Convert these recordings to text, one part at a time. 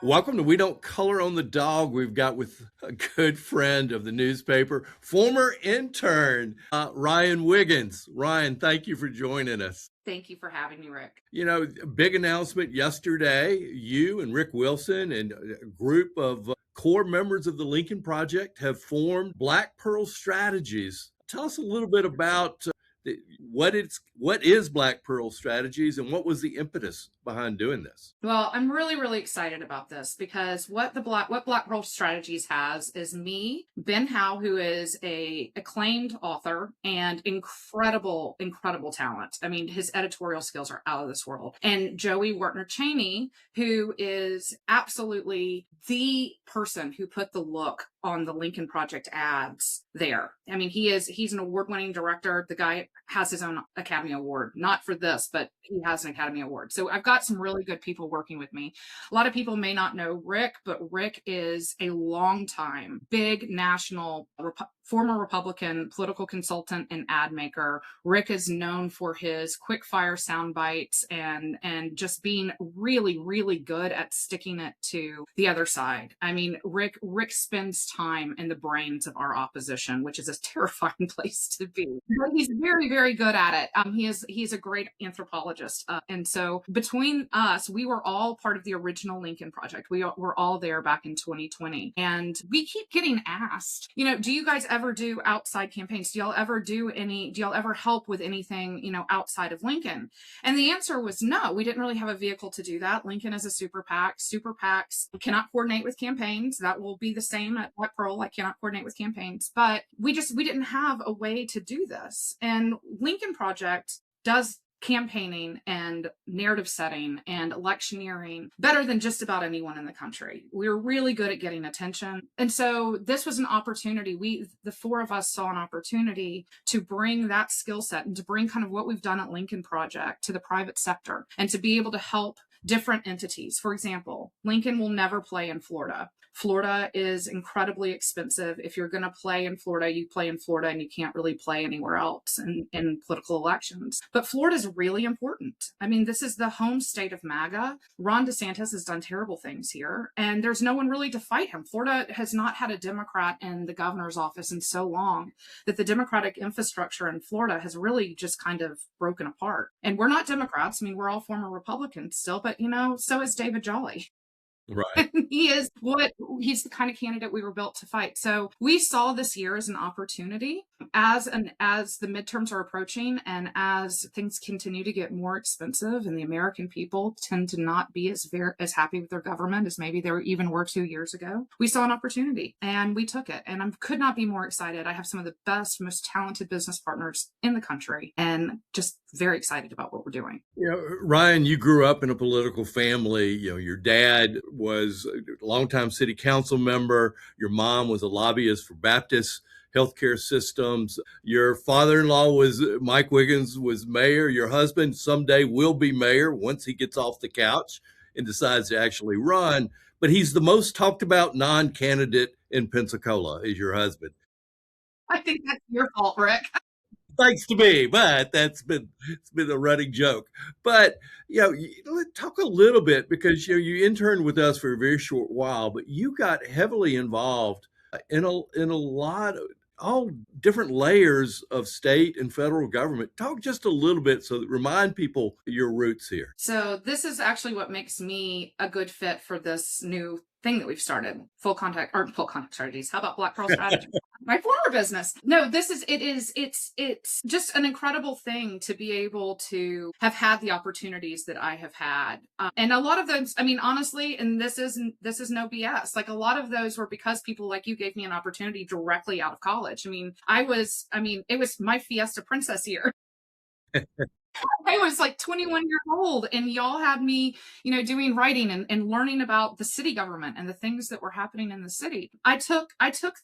Welcome to We Don't Color on the Dog. We've got with a good friend of the newspaper, former intern, Ryan Wiggins. Ryan, thank you for joining us. Thank you for having me, Rick. You know, a big announcement yesterday. You and Rick Wilson and a group of core members of the Lincoln Project have formed Black Pearl Strategies. Tell us a little bit about what is Black Pearl Strategies and what was the impetus behind doing this? Well, I'm really excited about this because what Black Pearl Strategies has is me, Ben Howe, who is a acclaimed author and incredible talent. I mean, his editorial skills are out of this world. And Joey Wertner Cheney, who is absolutely the person who put the look on the Lincoln Project ads there. I mean, he's an award-winning director. The guy has his own Academy Award, not for this, but he has an Academy Award. So I've got some really good people working with me. A lot of people may not know Rick, but Rick is a longtime, big national former Republican political consultant and ad maker. Rick is known for his quick fire sound bites and just being really good at sticking it to the other side. I mean, Rick spends time in the brains of our opposition, which is a terrifying place to be. But he's very good at it. He's a great anthropologist. And so between us, we were all part of the original Lincoln Project. We were all there back in 2020. And we keep getting asked, do you guys ever do outside campaigns? Do y'all ever help with anything, outside of Lincoln? And the answer was no. We didn't really have a vehicle to do that. Lincoln is a super PAC. Super PACs cannot coordinate with campaigns. That will be the same at Pearl. I cannot coordinate with campaigns. But we didn't have a way to do this. And Lincoln Project does campaigning and narrative setting and electioneering better than just about anyone in the country. We're really good at getting attention. And so this was an opportunity. The four of us saw an opportunity to bring that skill set and to bring kind of what we've done at Lincoln Project to the private sector and to be able to help different entities. For example, Lincoln will never play in Florida. Florida is incredibly expensive. If you're going to play in Florida, you play in Florida and you can't really play anywhere else in political elections. But Florida is really important. I mean, this is the home state of MAGA. Ron DeSantis has done terrible things here, and there's no one really to fight him. Florida has not had a Democrat in the governor's office in so long that the Democratic infrastructure in Florida has really just kind of broken apart. And we're not Democrats. I mean, we're all former Republicans still, but so is David Jolly. Right. He's the kind of candidate we were built to fight. So we saw this year as an opportunity as the midterms are approaching and as things continue to get more expensive and the American people tend to not be as happy with their government as maybe they even were 2 years ago. We saw an opportunity and we took it. And I could not be more excited. I have some of the best, most talented business partners in the country and just very excited about what we're doing. Ryan, you grew up in a political family. Your dad was a longtime city council member. Your mom was a lobbyist for Baptist healthcare systems. Your father-in-law Mike Wiggins was mayor. Your husband someday will be mayor once he gets off the couch and decides to actually run. But he's the most talked about non-candidate in Pensacola is your husband. I think that's your fault, Rick. Thanks to me, but it's been a running joke. But let's talk a little bit because you interned with us for a very short while, but you got heavily involved in a lot of all different layers of state and federal government. Talk just a little bit so that remind people your roots here. So this is actually what makes me a good fit for this new thing that we've started, full contact strategies. How about Black Pearl Strategy? My former business. No, it's just an incredible thing to be able to have had the opportunities that I have had. And a lot of those, I mean, honestly, and this is no BS. Like a lot of those were because people like you gave me an opportunity directly out of college. I mean, it was my Fiesta Princess year. I was like 21 years old and y'all had me, doing writing and learning about the city government and the things that were happening in the city. I took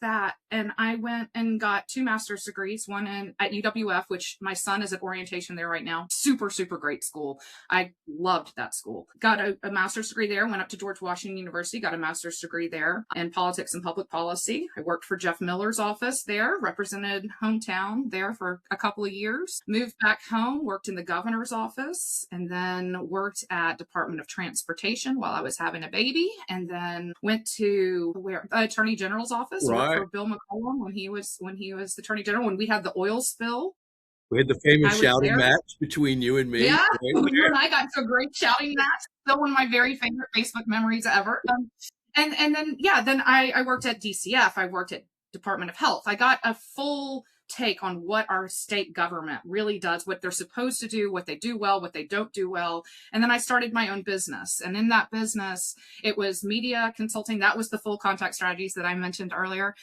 that and I went and got 2 master's degrees, one at UWF, which my son is at orientation there right now. Super great school. I loved that school. Got a master's degree there, went up to George Washington University, got a master's degree there in politics and public policy. I worked for Jeff Miller's office there, represented hometown there for a couple of years, moved back home, worked in the governor's office, and then worked at Department of Transportation while I was having a baby, and then went to Attorney General's office, worked Right. for Bill McCollum when he was the Attorney General, when we had the oil spill. We had the famous I was shouting there. match between you and me. Yeah, Right? you and I got into a great shouting match. Still one of my very favorite Facebook memories ever. And then then I worked at DCF. I worked at Department of Health. I got a full take on what our state government really does, what they're supposed to do, what they do well, what they don't do well. And then I started my own business. And in that business, it was media consulting. That was the full contact strategies that I mentioned earlier.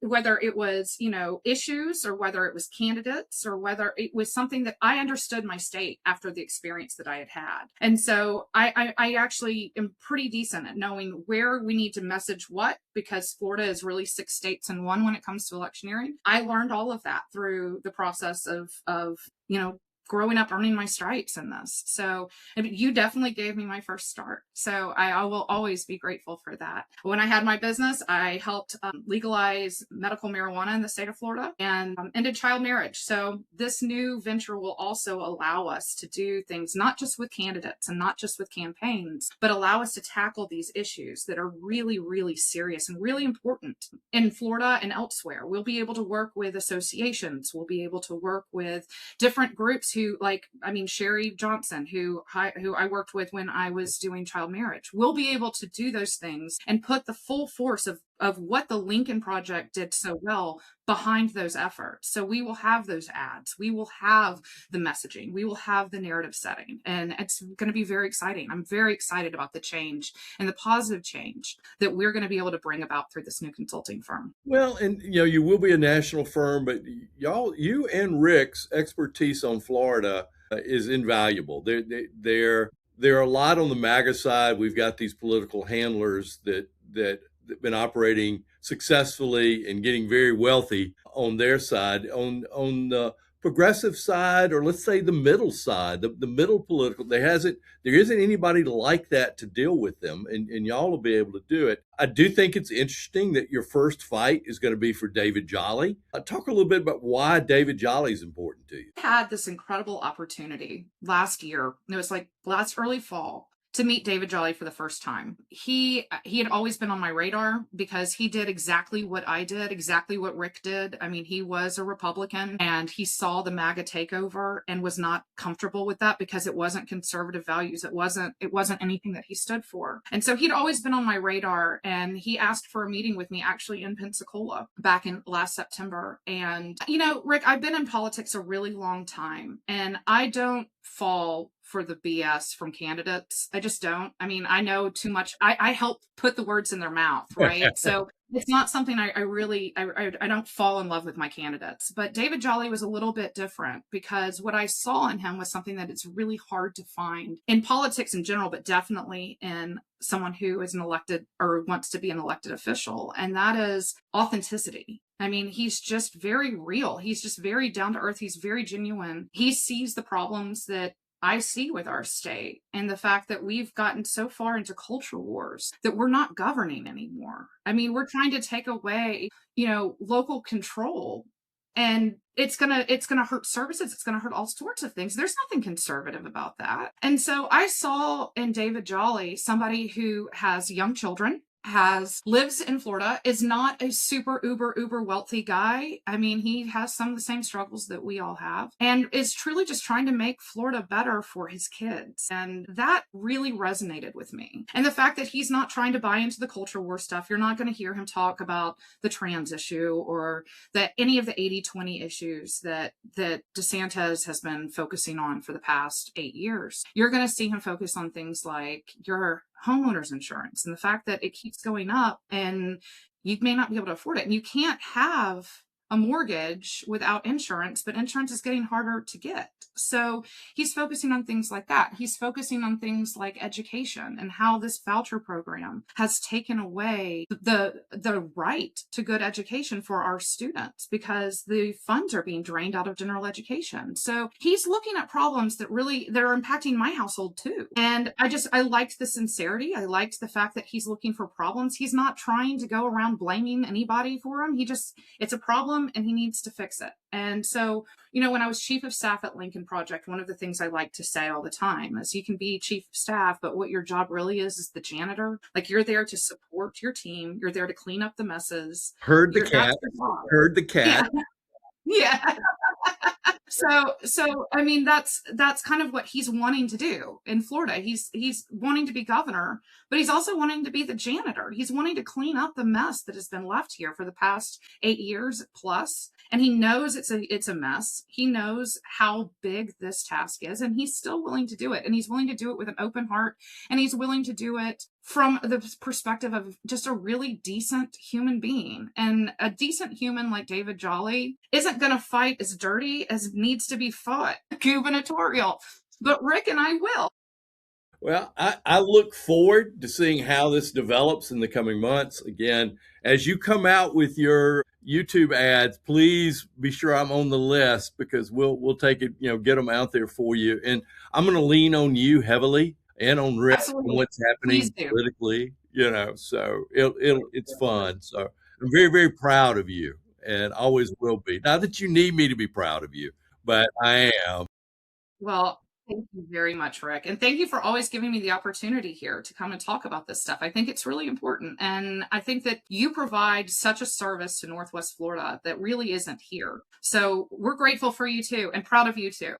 Whether it was, issues, or whether it was candidates, or whether it was something that I understood my state after the experience that I had had. And so I actually am pretty decent at knowing where we need to message what, because Florida is really 6 states in one when it comes to electioneering. I learned all of that through the process of growing up, earning my stripes in this. So you definitely gave me my first start. So I will always be grateful for that. When I had my business, I helped legalize medical marijuana in the state of Florida, and ended child marriage. So this new venture will also allow us to do things not just with candidates and not just with campaigns, but allow us to tackle these issues that are really, really serious and really important in Florida and elsewhere. We'll be able to work with associations. We'll be able to work with different groups who, Sherry Johnson, who I worked with when I was doing child marriage. We'll be able to do those things and put the full force of what the Lincoln Project did so well behind those efforts. So we will have those ads. We will have the messaging. We will have the narrative setting. And it's going to be very exciting. I'm very excited about the change and the positive change that we're going to be able to bring about through this new consulting firm. Well, and you will be a national firm, but you and Rick's expertise on Florida is invaluable. There are a lot on the MAGA side. We've got these political handlers that have been operating successfully and getting very wealthy on their side. On the progressive side, or let's say the middle side, the middle political, there isn't anybody like that to deal with them, and y'all will be able to do it. I do think it's interesting that your first fight is going to be for David Jolly. Talk a little bit about why David Jolly is important to you. I had this incredible opportunity last year. It was like early fall, to meet David Jolly for the first time. He had always been on my radar because he did exactly what I did, exactly what Rick did. I mean, he was a Republican, and he saw the MAGA takeover and was not comfortable with that because it wasn't conservative values. It wasn't anything that he stood for. And so he'd always been on my radar, and he asked for a meeting with me actually in Pensacola back in last September. And, Rick, I've been in politics a really long time, and I don't fall for the BS from candidates. I just don't. I mean, I know too much. I help put the words in their mouth, right? So it's not something I don't fall in love with my candidates. But David Jolly was a little bit different, because what I saw in him was something that it's really hard to find in politics in general, but definitely in someone who is an elected or wants to be an elected official. And that is authenticity. I mean, he's just very real. He's just very down to earth. He's very genuine. He sees the problems that I see with our state, and the fact that we've gotten so far into culture wars that we're not governing anymore. I mean, we're trying to take away, local control, and it's gonna hurt services. It's gonna hurt all sorts of things. There's nothing conservative about that. And so I saw in David Jolly somebody who has young children, lives in Florida, is not a super uber wealthy guy. I mean, he has some of the same struggles that we all have, and is truly just trying to make Florida better for his kids. And that really resonated with me. And the fact that he's not trying to buy into the culture war stuff. You're not going to hear him talk about the trans issue or that any of the 80-20 issues that DeSantis has been focusing on for the past 8 years. You're going to see him focus on things like your homeowners insurance and the fact that it keeps going up and you may not be able to afford it. And you can't have a mortgage without insurance, but insurance is getting harder to get. So he's focusing on things like that. He's focusing on things like education and how this voucher program has taken away the right to good education for our students because the funds are being drained out of general education. So he's looking at problems that are impacting my household too. And I liked the sincerity. I liked the fact that he's looking for problems. He's not trying to go around blaming anybody for them. It's a problem. problem and he needs to fix it. And so, when I was chief of staff at Lincoln Project, one of the things I like to say all the time is you can be chief of staff, but what your job really is the janitor. Like, you're there to support your team. You're there to clean up the messes. Heard the That's cat. your job. Heard the cat. Yeah. So I mean, that's kind of what he's wanting to do in Florida. He's wanting to be governor, but he's also wanting to be the janitor. He's wanting to clean up the mess that has been left here for the past 8 years plus. And he knows it's a mess. He knows how big this task is, and he's still willing to do it. And he's willing to do it with an open heart, and he's willing to do it from the perspective of just a really decent human being. And a decent human like David Jolly isn't going to fight as dirty as needs to be fought, gubernatorial. But Rick and I will. Well, I look forward to seeing how this develops in the coming months. Again, as you come out with your YouTube ads, please be sure I'm on the list, because we'll take it, get them out there for you. And I'm going to lean on you heavily and on Rick and what's happening politically, so it's fun. So I'm very, very proud of you, and always will be. Not that you need me to be proud of you, but I am. Well, thank you very much, Rick. And thank you for always giving me the opportunity here to come and talk about this stuff. I think it's really important. And I think that you provide such a service to Northwest Florida that really isn't here. So we're grateful for you too, and proud of you too.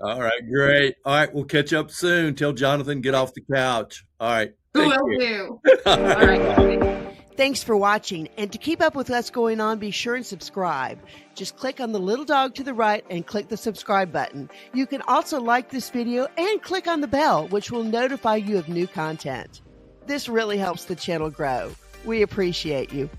All right, great. All right, we'll catch up soon. Tell Jonathan, get off the couch. All right. Will do. All right. Thanks for watching, and to keep up with what's going on, be sure and subscribe. Just click on the little dog to the right and click the subscribe button. You can also like this video and click on the bell, which will notify you of new content. This really helps the channel grow. We appreciate you.